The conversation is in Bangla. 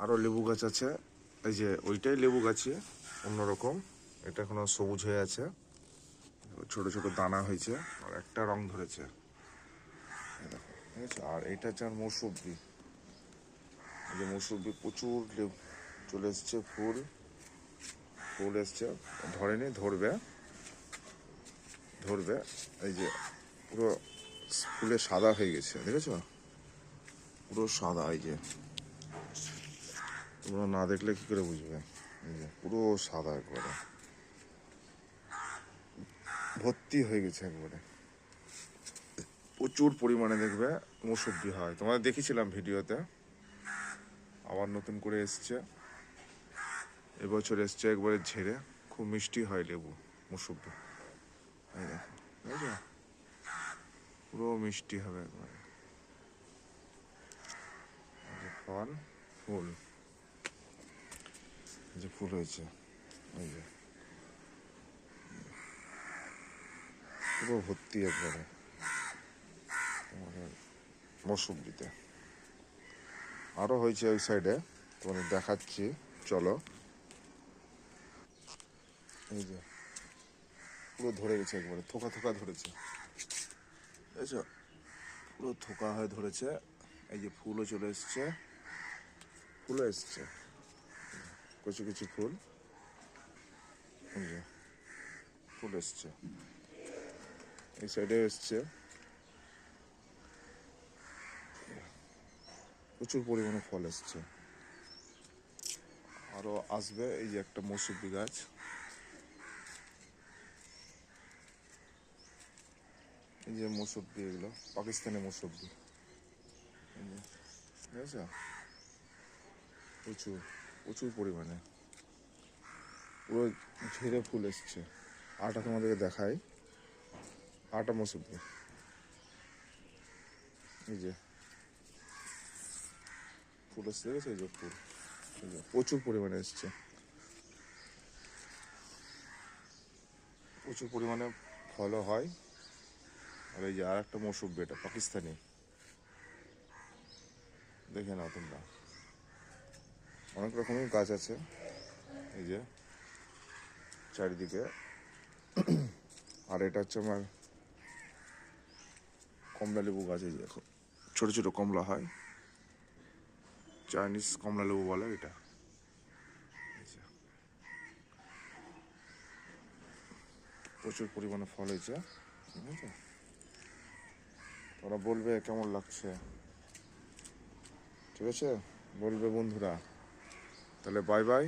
আরও লেবু গাছ আছে, এই যে ওইটাই লেবু গাছে অন্যরকম, এটা এখনো সবুজ হয়ে আছে, ছোট ছোট দানা হয়েছে আর একটা রং ধরেছে দেখো, ঠিক আছে। আর এইটা হচ্ছে আর মৌসুম্বি, এই যে মৌসুম্বি প্রচুর চলে এসছে, ফুল ফুল এসছে, ধরেনি, ধরবে ধরবে, এই যে পুরো ফুলে সাদা হয়ে গেছে, দেখেছো পুরো সাদা, এই যে তোমরা না দেখলে কি করে বুঝবে, এই যে পুরো সাদা একবারে ভর্তি হয়ে গেছে একবারে, প্রচুর পরিমাণে দেখবে মৌসুম্বি হয়, তোমাদের দেখিয়েছিলাম ভিডিওতে, আবার নতুন করে এসছে, এবছর এসছে একবারে ঝেড়ে, খুব মিষ্টি হয় লেবু মৌসুম্বি, এই দেখো, বুঝছো পুরো মিষ্টি হবে একবারে, ফল ফুল, যে ফুল হয়েছে, এই যে পুরো ভর্তি একবারে তোমাদের মৌসুম্বিতে। আরও হয়েছে ওই সাইডে, তোমাদের দেখাচ্ছি, চলো, এই যে পুরো ধরে গেছে একবারে, থোকা থোকা ধরেছে, বুঝেছো পুরো থোকা হয়ে ধরেছে, এই যে ফুলও চলে এসছে, ফুলও এসছে, কিছু কিছু ফুল, এই যে ফুল এসছে, এই সাইডে এসছে, প্রচুর পরিমাণে ফল এসছে, আরও আসবে, এই যে একটা মৌসুম্বি গাছ, এই যে মৌসুম্বি, এগুলো পাকিস্তানি মৌসুম্বি, ঠিক আছে, প্রচুর প্রচুর পরিমাণে পুরো ঝিরে ফুল এসছে, আটা তোমাদেরকে দেখাই, আটা মৌসুম্বি, এই যে ফুল এসছে, দেখেছো এই যে ফুল, এই যে প্রচুর পরিমাণে এসছে, প্রচুর পরিমাণে ফলও হয়, আর এই যে আর একটা মৌসুম্বি, এটা পাকিস্তানি, দেখে নাও তোমরা, অনেক রকমের গাছ আছে, এই যে চারিদিকে, আর এটা হচ্ছে আমার কমলা লেবু গাছ, এই যে দেখো ছোটো ছোটো কমলা হয়, চাইনিজ কমলা লেবু বলে এটা, প্রচুর পরিমাণে ফল হয়েছে, ঠিক আছে, তোরা বলবে কেমন লাগছে, ঠিক আছে, বলবে বন্ধুরা, তাহলে বাই বাই।